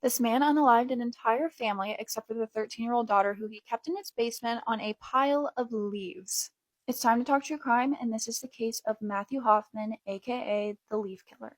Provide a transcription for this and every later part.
This man unalived an entire family except for the 13-year-old daughter who he kept in his basement on a pile of leaves. It's time to talk true crime, and this is the case of Matthew Hoffman, aka the Leaf Killer.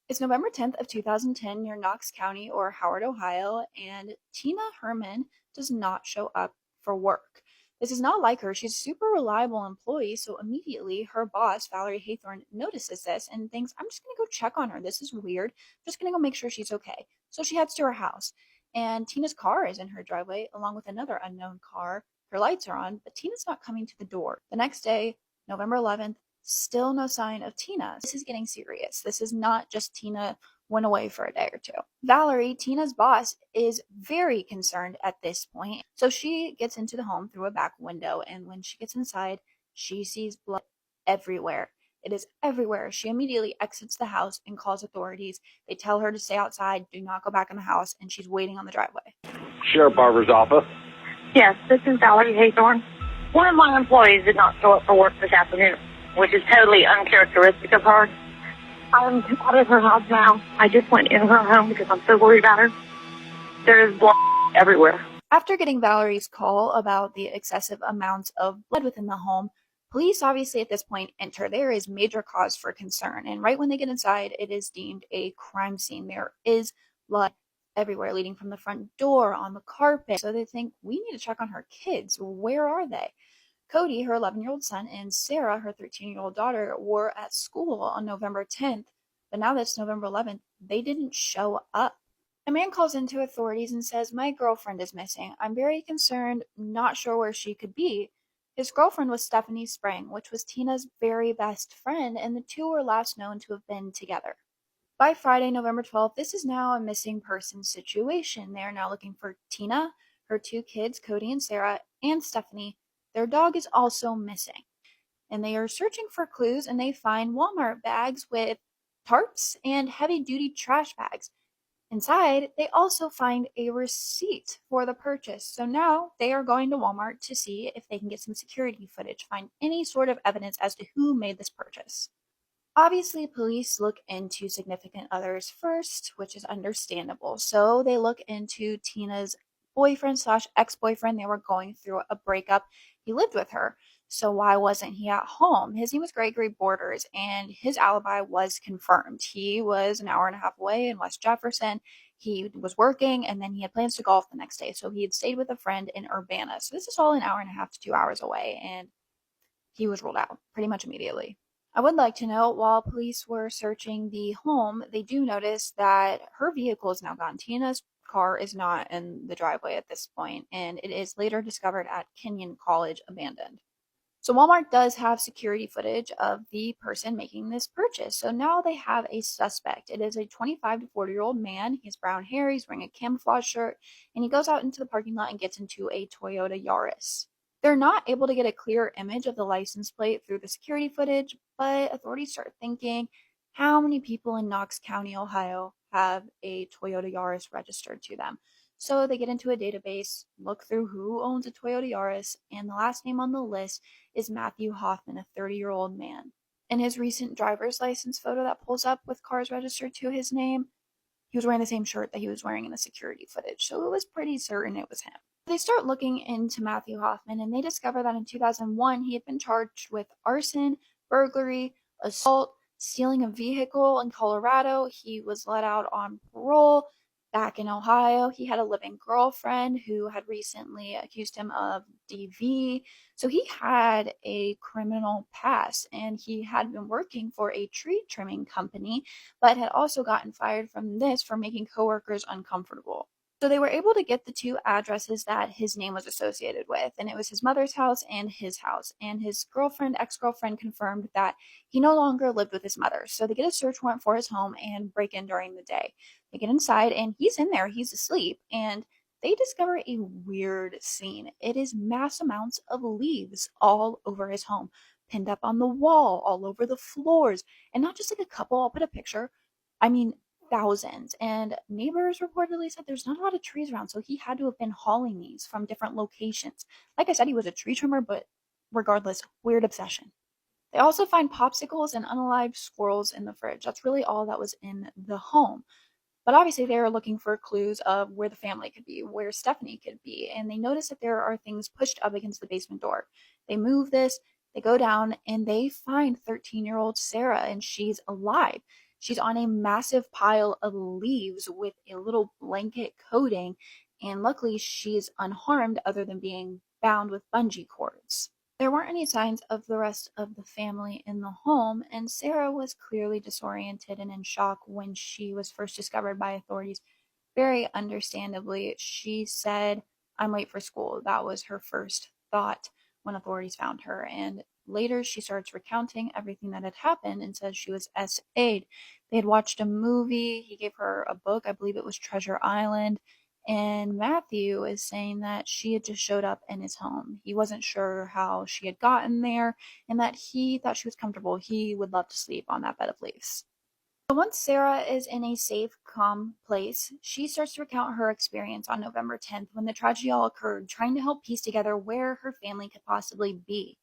It's November 10th of 2010 near Knox County or Howard, Ohio, and Tina Herman does not show up for work. This is not like her. She's a super reliable employee, so immediately her boss, Valerie Haythorne, notices this and thinks, I'm just going to go check on her. This is weird. I'm just going to go make sure she's okay. So she heads to her house, and Tina's car is in her driveway along with another unknown car. Her lights are on, but Tina's not coming to the door. The next day, November 11th, still no sign of Tina. This is getting serious. This is not just Tina went away for a day or two. Valerie, Tina's boss, is very concerned at this point. So she gets into the home through a back window, and when she gets inside, she sees blood everywhere. It is everywhere. She immediately exits the house and calls authorities. They tell her to stay outside, do not go back in the house, and she's waiting on the driveway. Sheriff Barber's office. Yes, this is Valerie Haythorne. One of my employees did not show up for work this afternoon, which is totally uncharacteristic of her. I'm out of her house now. I just went in her home because I'm so worried about her. There is blood everywhere. After getting Valerie's call about the excessive amounts of blood within the home, police obviously at this point enter. There is major cause for concern, and right when they get inside, it is deemed a crime scene. There is blood everywhere, leading from the front door, on the carpet. So they think, we need to check on her kids. Where are they? Cody, her 11-year-old son, and Sarah, her 13-year-old daughter, were at school on November 10th, but now that it's November 11th, they didn't show up. A man calls into authorities and says, my girlfriend is missing. I'm very concerned, not sure where she could be. His girlfriend was Stephanie Spring, which was Tina's very best friend, and the two were last known to have been together. By Friday, November 12th, this is now a missing person situation. They are now looking for Tina, her two kids, Cody and Sarah, and Stephanie. Their dog is also missing. And they are searching for clues, and they find Walmart bags with tarps and heavy-duty trash bags. Inside, they also find a receipt for the purchase. So now they are going to Walmart to see if they can get some security footage, find any sort of evidence as to who made this purchase. Obviously, police look into significant others first, which is understandable. So they look into Tina's boyfriend / ex-boyfriend. They were going through a breakup. He lived with her. So why wasn't he at home? His name was Gregory Borders, and his alibi was confirmed. He was an hour and a half away in West Jefferson. He was working, and then he had plans to golf the next day. So he had stayed with a friend in Urbana. So this is all an hour and a half to 2 hours away, and he was ruled out pretty much immediately. I would like to note, while police were searching the home, they do notice that her vehicle is now gone. Tina's car is not in the driveway at this point, and it is later discovered at Kenyon College abandoned. So Walmart does have security footage of the person making this purchase. So now they have a suspect. It is a 25 to 40-year-old man. He has brown hair. He's wearing a camouflage shirt, and he goes out into the parking lot and gets into a Toyota Yaris. They're not able to get a clear image of the license plate through the security footage, but authorities start thinking, how many people in Knox County, Ohio, have a Toyota Yaris registered to them? So they get into a database, look through who owns a Toyota Yaris, and the last name on the list is Matthew Hoffman, a 30-year-old man. In his recent driver's license photo that pulls up with cars registered to his name, he was wearing the same shirt that he was wearing in the security footage, so it was pretty certain it was him. They start looking into Matthew Hoffman, and they discover that in 2001, he had been charged with arson, burglary, assault, stealing a vehicle in Colorado. He was let out on parole. Back in Ohio, he had a living girlfriend who had recently accused him of DV. So he had a criminal past, and he had been working for a tree trimming company, but had also gotten fired from this for making coworkers uncomfortable. So they were able to get the two addresses that his name was associated with, and it was his mother's house and his house. And his ex-girlfriend confirmed that he no longer lived with his mother. So they get a search warrant for his home and break in during the day. They get inside, and he's in there. He's asleep, and they discover a weird scene. It is mass amounts of leaves all over his home, pinned up on the wall, all over the floors, and not just like a couple. I'll put a picture. I mean, thousands. And neighbors reportedly said there's not a lot of trees around, so he had to have been hauling these from different locations. Like I said, he was a tree trimmer, but regardless, weird obsession. They also find popsicles and unalived squirrels in the fridge. That's really all that was in the home. But obviously, they are looking for clues of where the family could be, where Stephanie could be, and they notice that there are things pushed up against the basement door. They move this, they go down, and they find 13-year-old Sarah, and she's alive. She's on a massive pile of leaves with a little blanket coating, and luckily she's unharmed other than being bound with bungee cords. There weren't any signs of the rest of the family in the home, and Sarah was clearly disoriented and in shock when she was first discovered by authorities. Very understandably, she said, "I'm late for school." That was her first thought when authorities found her. And later, she starts recounting everything that had happened and says she was SA'd. They had watched a movie. He gave her a book. I believe it was Treasure Island. And Matthew is saying that she had just showed up in his home. He wasn't sure how she had gotten there and that he thought she was comfortable. He would love to sleep on that bed of leaves. So once Sarah is in a safe, calm place, she starts to recount her experience on November 10th when the tragedy all occurred, trying to help piece together where her family could possibly be.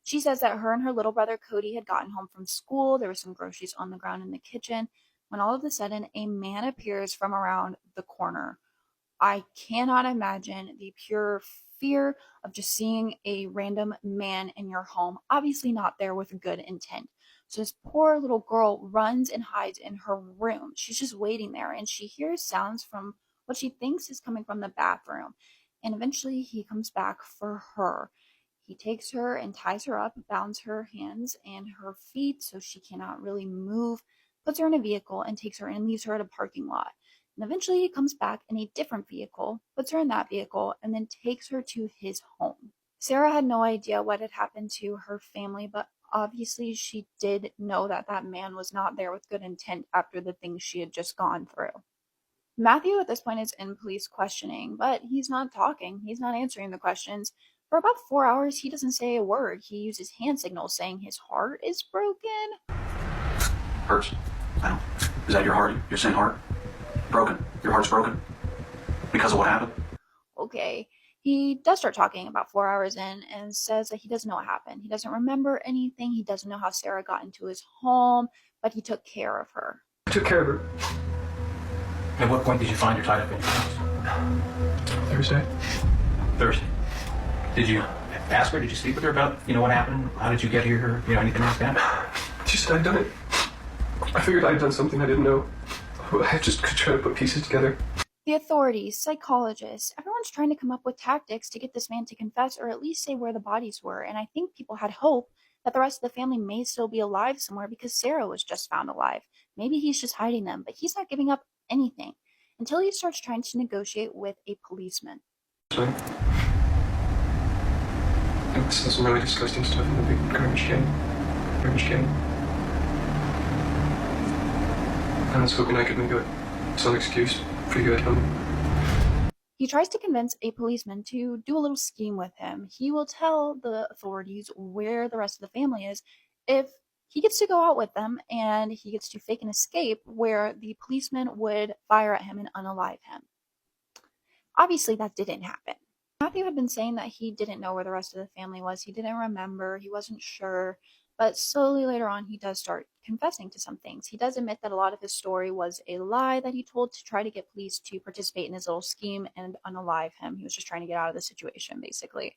She says that her and her little brother Cody had gotten home from school. There were some groceries on the ground in the kitchen when all of a sudden a man appears from around the corner. I cannot imagine the pure fear of just seeing a random man in your home, obviously not there with good intent. So this poor little girl runs and hides in her room. She's just waiting there and she hears sounds from what she thinks is coming from the bathroom. And eventually he comes back for her. He takes her and ties her up, bounds her hands and her feet so she cannot really move, puts her in a vehicle and takes her and leaves her at a parking lot. And eventually he comes back in a different vehicle, puts her in that vehicle, and then takes her to his home. Sarah had no idea what had happened to her family, but obviously she did know that that man was not there with good intent after the things she had just gone through. Matthew at this point is in police questioning, but he's not talking. He's not answering the questions. For about 4 hours, he doesn't say a word. He uses hand signals saying his heart is broken. Hurts. I don't. Is that your heart? You're saying heart? Broken. Your heart's broken? Because of what happened? Okay. He does start talking about 4 hours in and says that he doesn't know what happened. He doesn't remember anything. He doesn't know how Sarah got into his home, but he took care of her. I took care of her. At what point did you find her tied up in your house? Thursday. Thursday. Did you ask her? Did you speak with her about, what happened? How did you get here? Anything like that? She said I'd done it. I figured I'd done something I didn't know. I just could try to put pieces together. The authorities, psychologists, everyone's trying to come up with tactics to get this man to confess or at least say where the bodies were. And I think people had hope that the rest of the family may still be alive somewhere because Sarah was just found alive. Maybe he's just hiding them, but he's not giving up anything until he starts trying to negotiate with a policeman. So, I saw some really disgusting stuff in the big garbage can. I was hoping I could make some excuse for you at home. He tries to convince a policeman to do a little scheme with him. He will tell the authorities where the rest of the family is if he gets to go out with them and he gets to fake an escape where the policeman would fire at him and unalive him. Obviously, that didn't happen. Matthew had been saying that he didn't know where the rest of the family was. He didn't remember. He wasn't sure. But slowly later on, he does start confessing to some things. He does admit that a lot of his story was a lie that he told to try to get police to participate in his little scheme and unalive him. He was just trying to get out of the situation, basically.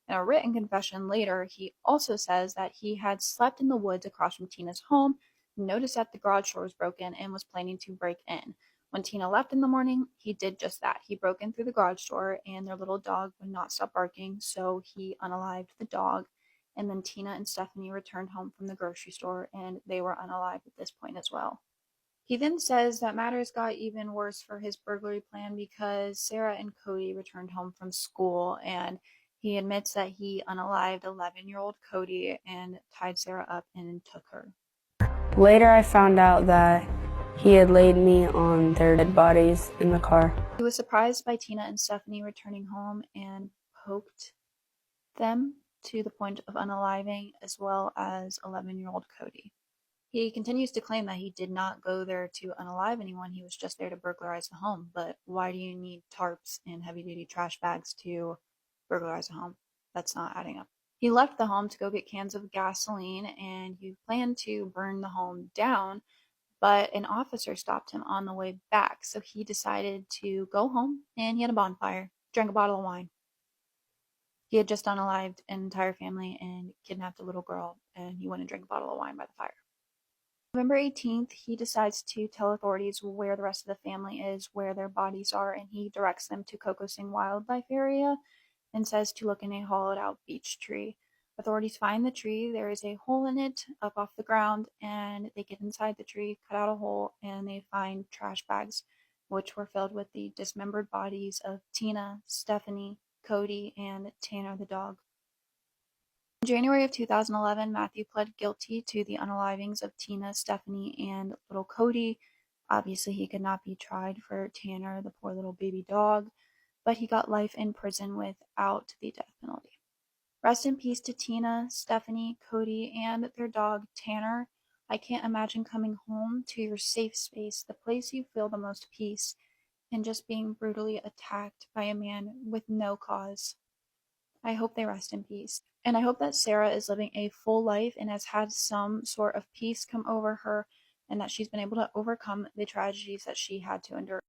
In a written confession later, he also says that he had slept in the woods across from Tina's home, noticed that the garage door was broken, and was planning to break in. When Tina left in the morning, he did just that. He broke in through the garage door, and their little dog would not stop barking, so he unalived the dog. And then Tina and Stephanie returned home from the grocery store, and they were unalived at this point as well. He then says that matters got even worse for his burglary plan because Sarah and Cody returned home from school, and he admits that he unalived 11-year-old Cody and tied Sarah up and took her. Later, I found out that he had laid me on their dead bodies in the car. He was surprised by Tina and Stephanie returning home and poked them to the point of unaliving, as well as 11-year-old Cody. He continues to claim that he did not go there to unalive anyone. He was just there to burglarize the home. But why do you need tarps and heavy-duty trash bags to burglarize a home? That's not adding up. He left the home to go get cans of gasoline, and he planned to burn the home down, but an officer stopped him on the way back, so he decided to go home, and he had a bonfire, drank a bottle of wine. He had just unalived an entire family and kidnapped a little girl, and he went and drank a bottle of wine by the fire. November 18th, he decides to tell authorities where the rest of the family is, where their bodies are, and he directs them to Kokosing Wildlife Area and says to look in a hollowed-out beech tree. Authorities find the tree. There is a hole in it up off the ground, and they get inside the tree, cut out a hole, and they find trash bags, which were filled with the dismembered bodies of Tina, Stephanie, Cody, and Tanner the dog. In January of 2011, Matthew pled guilty to the unalivings of Tina, Stephanie, and little Cody. Obviously, he could not be tried for Tanner, the poor little baby dog, but he got life in prison without the death penalty. Rest in peace to Tina, Stephanie, Cody, and their dog, Tanner. I can't imagine coming home to your safe space, the place you feel the most peace, and just being brutally attacked by a man with no cause. I hope they rest in peace. And I hope that Sarah is living a full life and has had some sort of peace come over her, and that she's been able to overcome the tragedies that she had to endure.